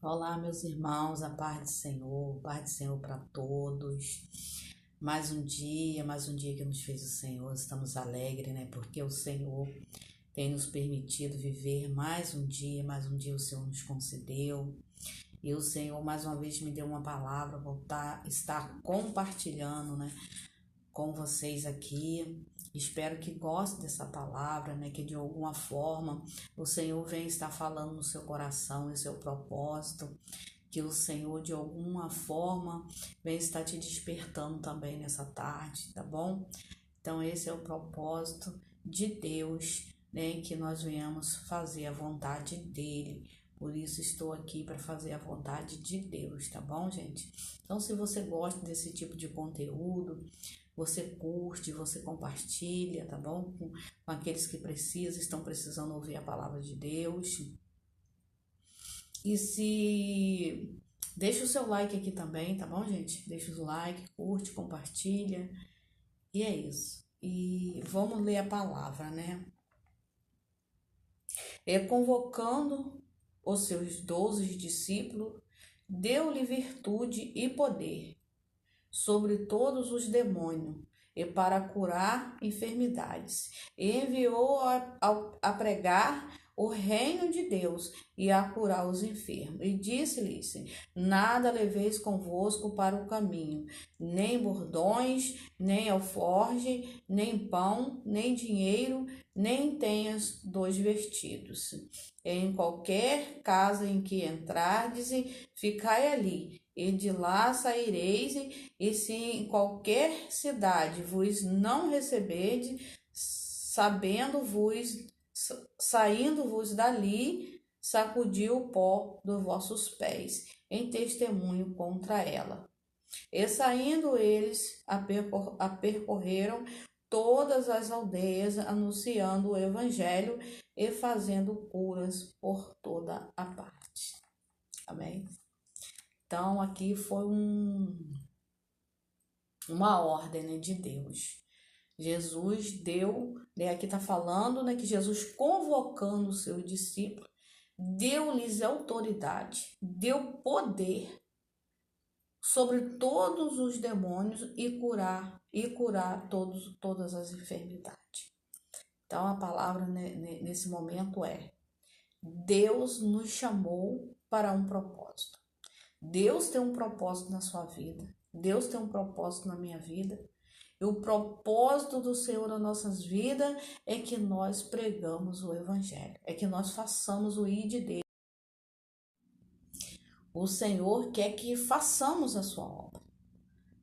Olá, meus irmãos, a paz do Senhor para todos. Mais um dia que nos fez o Senhor, estamos alegres, né? Porque o Senhor tem nos permitido viver mais um dia o Senhor nos concedeu. E o Senhor mais uma vez me deu uma palavra para estar compartilhando, né, com vocês aqui. Espero que gostem dessa palavra, né? Que de alguma forma o Senhor venha estar falando no seu coração, no seu propósito. Que o Senhor de alguma forma venha estar te despertando também nessa tarde, tá bom? Então esse é o propósito de Deus, né? Que nós venhamos fazer a vontade dele. Por isso estou aqui para fazer a vontade de Deus, tá bom, gente? Então se você gosta desse tipo de conteúdo, você curte, você compartilha, tá bom? Com aqueles que estão precisando ouvir a palavra de Deus. E se deixa o seu like aqui também, tá bom, gente? Deixa o like, curte, compartilha. E é isso. E vamos ler a palavra, né? Convocando os seus 12 discípulos, deu-lhe virtude e poder sobre todos os demônios e para curar enfermidades. E enviou a pregar o reino de Deus e a curar os enfermos. E disse-lhes: nada leveis convosco para o caminho, nem bordões, nem alforge, nem pão, nem dinheiro, nem tenhas dois vestidos. Em qualquer casa em que entrardes, ficai ali, e de lá saireis, e se em qualquer cidade vos não receberdes, saindo-vos dali, sacudi o pó dos vossos pés, em testemunho contra ela. E saindo eles, percorreram todas as aldeias, anunciando o evangelho e fazendo curas por toda a parte. Amém? Então, aqui foi uma ordem, né, de Deus. Jesus deu, né, aqui está falando, né, que Jesus convocando os seus discípulos, deu-lhes autoridade, deu poder sobre todos os demônios e curar todas as enfermidades. Então a palavra, né, nesse momento Deus nos chamou para um propósito. Deus tem um propósito na sua vida. Deus tem um propósito na minha vida. E o propósito do Senhor nas nossas vidas é que nós pregamos o evangelho. É que nós façamos o ID dele. O Senhor quer que façamos a sua obra,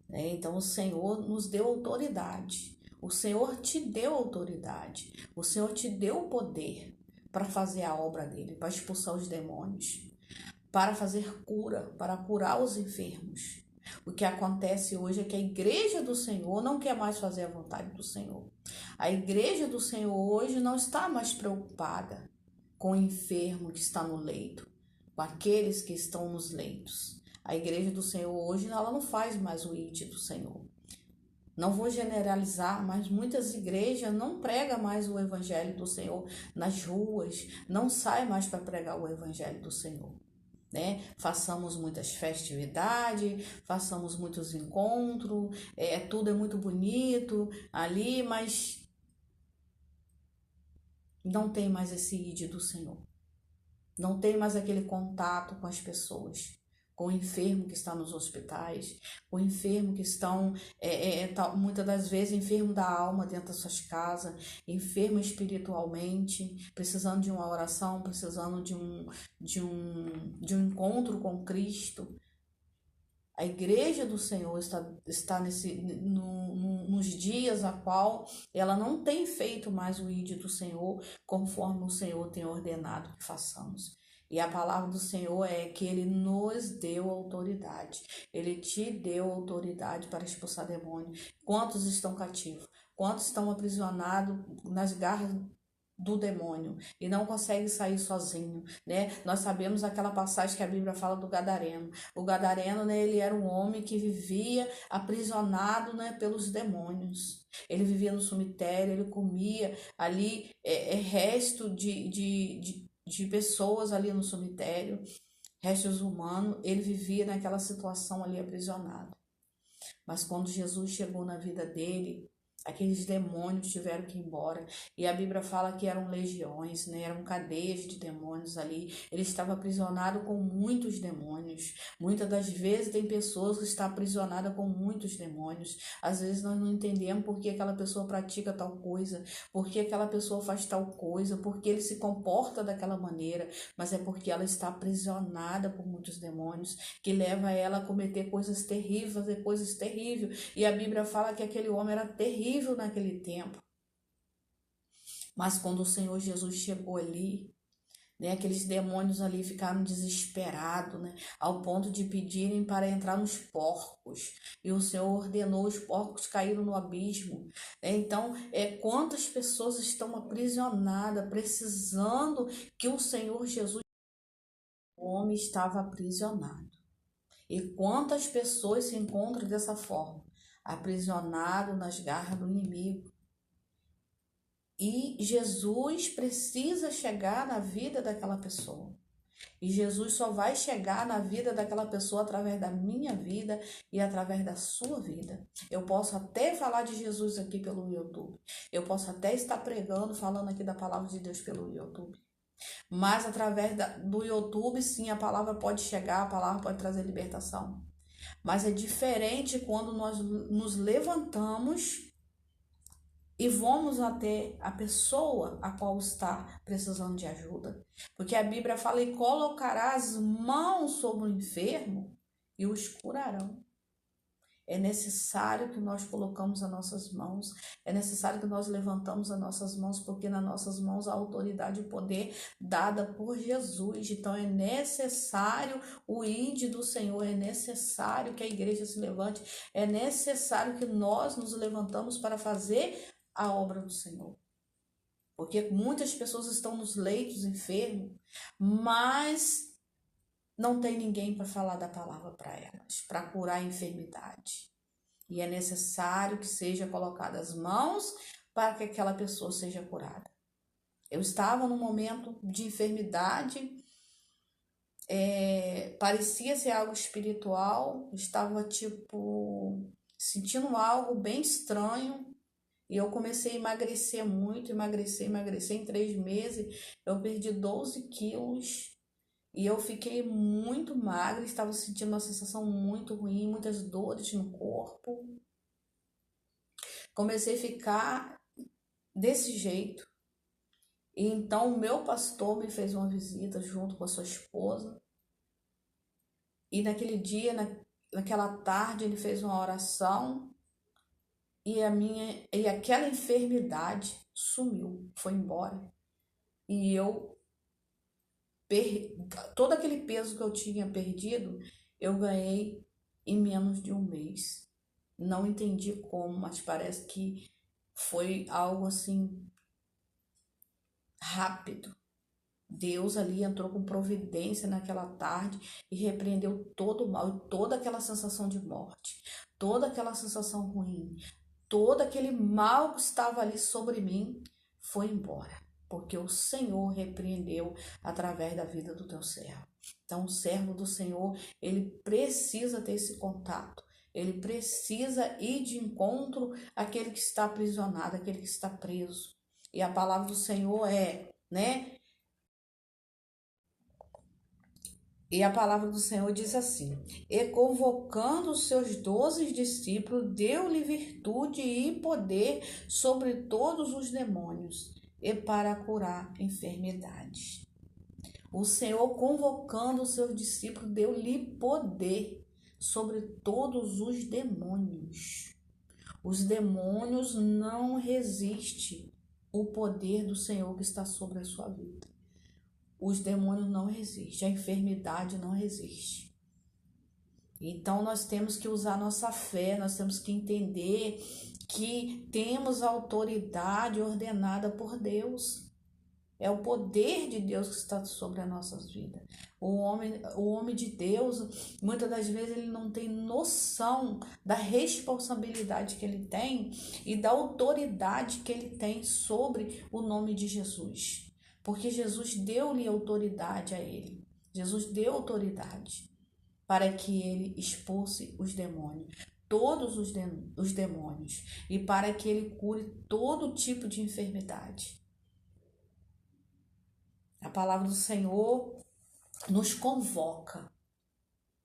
né? Então o Senhor nos deu autoridade. O Senhor te deu autoridade. O Senhor te deu poder para fazer a obra dele, para expulsar os demônios, para fazer cura, para curar os enfermos. O que acontece hoje é que a igreja do Senhor não quer mais fazer a vontade do Senhor. A igreja do Senhor hoje não está mais preocupada com o enfermo que está no leito, com aqueles que estão nos leitos. A igreja do Senhor hoje, ela não faz mais o ID do Senhor. Não vou generalizar, mas muitas igrejas não pregam mais o evangelho do Senhor nas ruas, não sai mais para pregar o evangelho do Senhor. Né? Façamos muitas festividades, façamos muitos encontros, tudo é muito bonito ali, mas não tem mais esse ID do Senhor. Não tem mais aquele contato com as pessoas, com o enfermo que está nos hospitais, com o enfermo que estão, muitas das vezes, enfermo da alma dentro das suas casas, enfermo espiritualmente, precisando de uma oração, precisando de um encontro com Cristo. A igreja do Senhor está nos dias a qual ela não tem feito mais o ID do Senhor conforme o Senhor tem ordenado que façamos. E a palavra do Senhor é que Ele nos deu autoridade. Ele te deu autoridade para expulsar demônios. Quantos estão cativos? Quantos estão aprisionados nas garras do demônio e não consegue sair sozinho, né? Nós sabemos aquela passagem que a Bíblia fala do Gadareno. O Gadareno, né, ele era um homem que vivia aprisionado, né, pelos demônios. Ele vivia no cemitério, ele comia ali resto de pessoas ali no cemitério. restos humanos, ele vivia naquela situação ali aprisionado. Mas quando Jesus chegou na vida dele, aqueles demônios tiveram que ir embora. E a Bíblia fala que eram legiões, né? Eram cadeias de demônios ali. Ele estava aprisionado com muitos demônios. Muitas das vezes tem pessoas que estão aprisionadas com muitos demônios. Às vezes nós não entendemos por que aquela pessoa pratica tal coisa, por que aquela pessoa faz tal coisa, por que ele se comporta daquela maneira. Mas é porque ela está aprisionada por muitos demônios, que leva ela a cometer coisas terríveis, fazer coisas terríveis. E a Bíblia fala que aquele homem era terrível naquele tempo. Mas quando o Senhor Jesus chegou ali, né, aqueles demônios ali ficaram desesperados, né, ao ponto de pedirem para entrar nos porcos. E o Senhor ordenou, os porcos caíram no abismo. Então, quantas pessoas estão aprisionadas, precisando que o Senhor Jesus, o homem estava aprisionado. E quantas pessoas se encontram dessa forma? Aprisionado nas garras do inimigo. E Jesus precisa chegar na vida daquela pessoa. E Jesus só vai chegar na vida daquela pessoa através da minha vida e através da sua vida. Eu posso até falar de Jesus aqui pelo YouTube. Eu posso até estar pregando, falando aqui da palavra de Deus pelo YouTube. Mas através do YouTube, sim, a palavra pode chegar, a palavra pode trazer libertação. Mas é diferente quando nós nos levantamos e vamos até a pessoa a qual está precisando de ajuda. Porque a Bíblia fala: e colocará as mãos sobre o enfermo e os curarão. É necessário que nós colocamos as nossas mãos, é necessário que nós levantamos as nossas mãos, porque nas nossas mãos há autoridade e poder dada por Jesus. Então é necessário o ID do Senhor, é necessário que a igreja se levante, é necessário que nós nos levantamos para fazer a obra do Senhor. Porque muitas pessoas estão nos leitos enfermos, mas não tem ninguém para falar da palavra para elas, para curar a enfermidade. E é necessário que seja colocadas as mãos para que aquela pessoa seja curada. Eu estava num momento de enfermidade, parecia ser algo espiritual, estava sentindo algo bem estranho. E eu comecei a emagrecer muito, emagrecer. Em 3 meses eu perdi 12 quilos. E eu fiquei muito magra, estava sentindo uma sensação muito ruim, muitas dores no corpo. Comecei a ficar desse jeito. E então o meu pastor me fez uma visita junto com a sua esposa. E naquele dia, naquela tarde, ele fez uma oração e aquela enfermidade sumiu, foi embora. E todo aquele peso que eu tinha perdido, eu ganhei em menos de um mês. Não entendi como, mas parece que foi algo assim rápido. Deus ali entrou com providência naquela tarde e repreendeu todo o mal e toda aquela sensação de morte, toda aquela sensação ruim, todo aquele mal que estava ali sobre mim foi embora. Porque o Senhor repreendeu através da vida do teu servo. Então, o servo do Senhor, ele precisa ter esse contato. Ele precisa ir de encontro àquele que está aprisionado, àquele que está preso. E a palavra do Senhor E a palavra do Senhor diz assim: e convocando os seus 12 discípulos, deu-lhe virtude e poder sobre todos os demônios e para curar enfermidades. O Senhor, convocando os seus discípulos, deu-lhe poder sobre todos os demônios. Os demônios não resistem ao poder do Senhor que está sobre a sua vida. Os demônios não resistem, a enfermidade não resiste. Então nós temos que usar nossa fé, nós temos que entender que temos autoridade ordenada por Deus. É o poder de Deus que está sobre as nossas vidas. O homem de Deus, muitas das vezes ele não tem noção da responsabilidade que ele tem e da autoridade que ele tem sobre o nome de Jesus. Porque Jesus deu-lhe autoridade a ele. Jesus deu autoridade para que ele expulse os demônios, todos os demônios, e para que ele cure todo tipo de enfermidade. A palavra do Senhor nos convoca,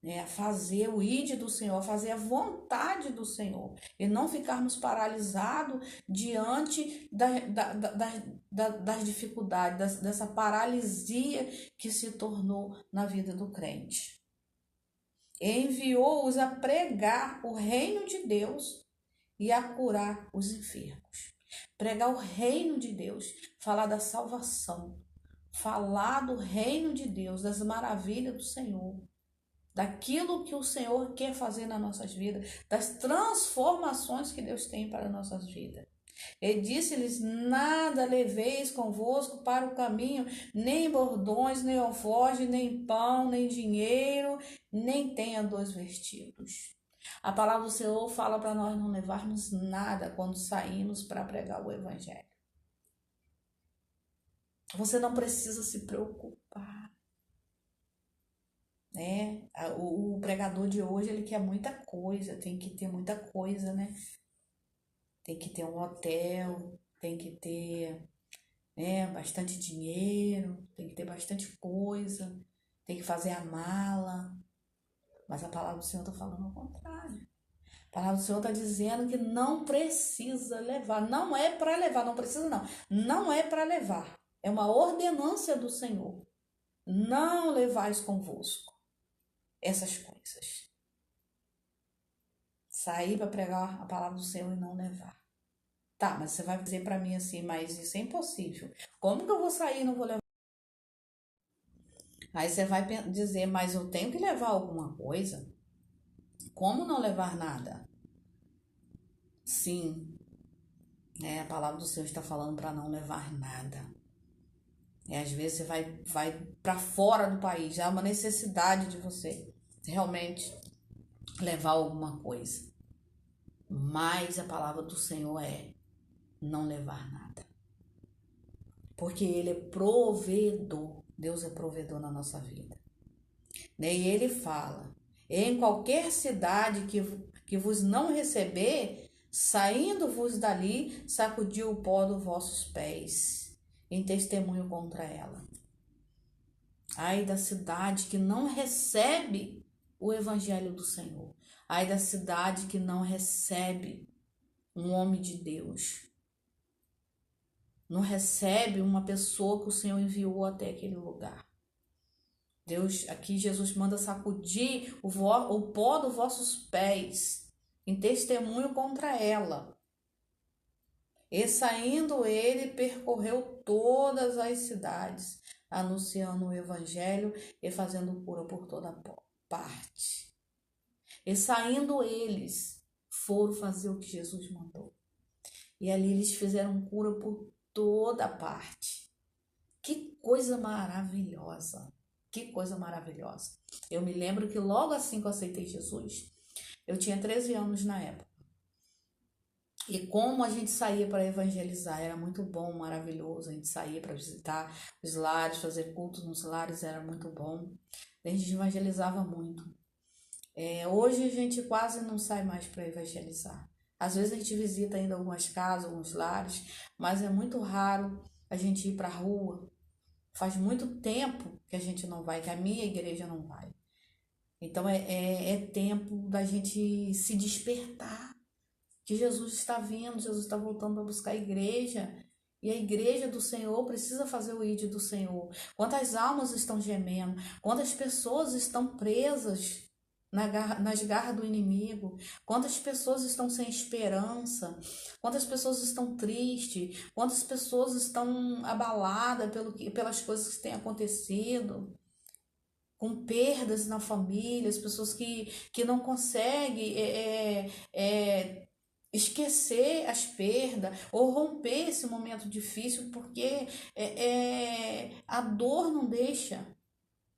né, a fazer o ide do Senhor, a fazer a vontade do Senhor, e não ficarmos paralisados diante das dificuldades, dessa paralisia que se tornou na vida do crente. Enviou-os a pregar o reino de Deus e a curar os enfermos. Pregar o reino de Deus, falar da salvação, falar do reino de Deus, das maravilhas do Senhor, daquilo que o Senhor quer fazer nas nossas vidas, das transformações que Deus tem para as nossas vidas. Ele disse-lhes: nada leveis convosco para o caminho, nem bordões, nem alforje, nem pão, nem dinheiro, nem tenha 2 vestidos. A palavra do Senhor fala para nós não levarmos nada quando saímos para pregar o evangelho. Você não precisa se preocupar, né? O pregador de hoje, ele quer muita coisa, tem que ter muita coisa, né? Tem que ter um hotel, tem que ter, né, bastante dinheiro, tem que ter bastante coisa, tem que fazer a mala. Mas a palavra do Senhor está falando ao contrário. A palavra do Senhor está dizendo que não precisa levar. Não é para levar, não precisa não. Não é para levar. É uma ordenância do Senhor. Não levais convosco essas coisas. Sair para pregar a palavra do Senhor e não levar. Tá, mas você vai dizer para mim assim, mas isso é impossível. Como que eu vou sair e não vou levar? Aí você vai dizer, mas eu tenho que levar alguma coisa? Como não levar nada? Sim, né? A palavra do Senhor está falando para não levar nada. Às vezes você vai para fora do país, há uma necessidade de você realmente levar alguma coisa. Mas a palavra do Senhor é não levar nada. Porque Ele é provedor. Deus é provedor na nossa vida. E Ele fala: em qualquer cidade que vos não receber, saindo-vos dali, sacudiu o pó dos vossos pés, em testemunho contra ela. Ai da cidade que não recebe o evangelho do Senhor. Ai da cidade que não recebe um homem de Deus. Não recebe uma pessoa que o Senhor enviou até aquele lugar. Deus, aqui Jesus manda sacudir o pó dos vossos pés, em testemunho contra ela. E saindo ele, percorreu todas as cidades, anunciando o evangelho e fazendo cura por toda parte. E saindo eles, foram fazer o que Jesus mandou. E ali eles fizeram cura por toda parte. Que coisa maravilhosa! Que coisa maravilhosa. Eu me lembro que logo assim que eu aceitei Jesus, eu tinha 13 anos na época. E como a gente saía para evangelizar, era muito bom, maravilhoso. A gente saía para visitar os lares, fazer cultos nos lares, era muito bom. A gente evangelizava muito. Hoje a gente quase não sai mais para evangelizar. Às vezes a gente visita ainda algumas casas, alguns lares, mas é muito raro a gente ir para a rua. Faz muito tempo que a gente não vai, que a minha igreja não vai. Então é tempo da gente se despertar. Que Jesus está vindo, Jesus está voltando para buscar a igreja. E a igreja do Senhor precisa fazer o ide do Senhor. Quantas almas estão gemendo, quantas pessoas estão presas nas garras do inimigo, quantas pessoas estão sem esperança, quantas pessoas estão tristes, quantas pessoas estão abaladas pelas coisas que têm acontecido, com perdas na família, as pessoas que não conseguem esquecer as perdas ou romper esse momento difícil, porque a dor não deixa,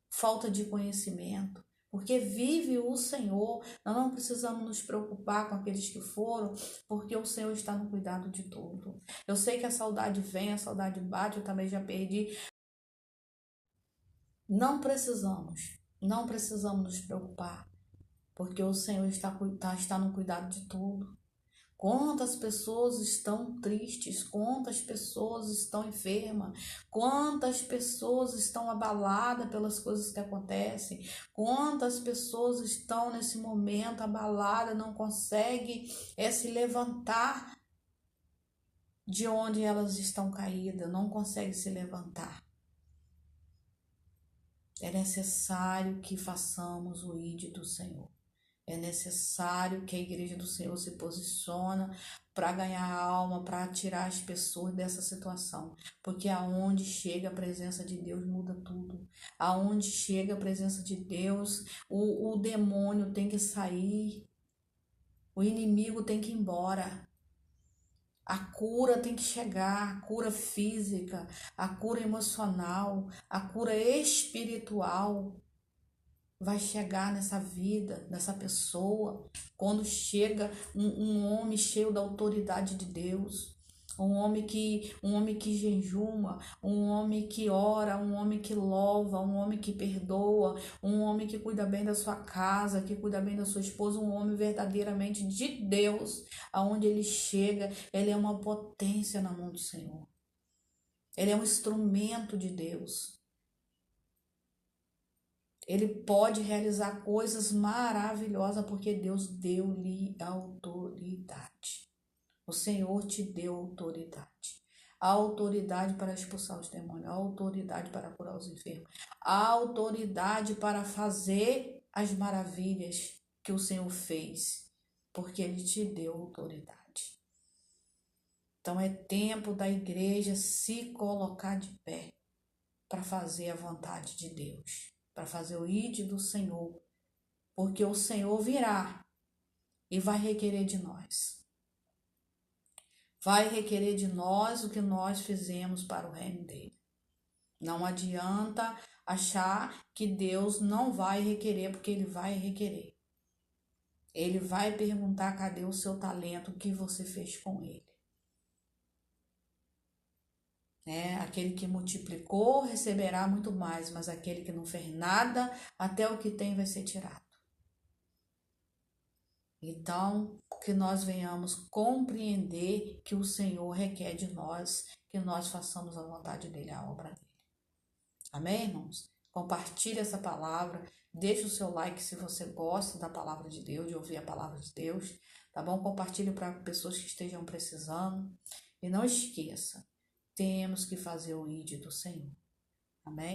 falta de conhecimento. Porque vive o Senhor, nós não precisamos nos preocupar com aqueles que foram, porque o Senhor está no cuidado de tudo. Eu sei que a saudade vem, a saudade bate, eu também já perdi Não precisamos nos preocupar, porque o Senhor está no cuidado de tudo. Quantas pessoas estão tristes, quantas pessoas estão enfermas, quantas pessoas estão abaladas pelas coisas que acontecem, quantas pessoas estão nesse momento abaladas, não conseguem se levantar de onde elas estão caídas, não conseguem se levantar. É necessário que façamos o ID do Senhor. É necessário que a igreja do Senhor se posicione para ganhar alma, para tirar as pessoas dessa situação. Porque aonde chega a presença de Deus muda tudo. Aonde chega a presença de Deus, o demônio tem que sair. O inimigo tem que ir embora. A cura tem que chegar, a cura física, a cura emocional, a cura espiritual vai chegar nessa vida, nessa pessoa, quando chega um homem cheio da autoridade de Deus, um homem que jejuma, um homem que ora, um homem que louva, um homem que perdoa, um homem que cuida bem da sua casa, que cuida bem da sua esposa, um homem verdadeiramente de Deus, aonde ele chega, ele é uma potência na mão do Senhor. Ele é um instrumento de Deus. Ele pode realizar coisas maravilhosas porque Deus deu-lhe autoridade. O Senhor te deu autoridade. A autoridade para expulsar os demônios, a autoridade para curar os enfermos, a autoridade para fazer as maravilhas que o Senhor fez, porque Ele te deu autoridade. Então é tempo da igreja se colocar de pé para fazer a vontade de Deus, para fazer o ID do Senhor, porque o Senhor virá e vai requerer de nós. Vai requerer de nós o que nós fizemos para o reino dele. Não adianta achar que Deus não vai requerer, porque ele vai requerer. Ele vai perguntar: cadê o seu talento, o que você fez com ele? Aquele que multiplicou receberá muito mais, mas aquele que não fez nada, até o que tem vai ser tirado. Então, que nós venhamos compreender que o Senhor requer de nós que nós façamos a vontade dele, a obra dele. Amém, irmãos? Compartilhe essa palavra, deixe o seu like se você gosta da palavra de Deus, de ouvir a palavra de Deus, tá bom? Compartilhe para pessoas que estejam precisando. E não esqueça, temos que fazer o ID do Senhor. Amém?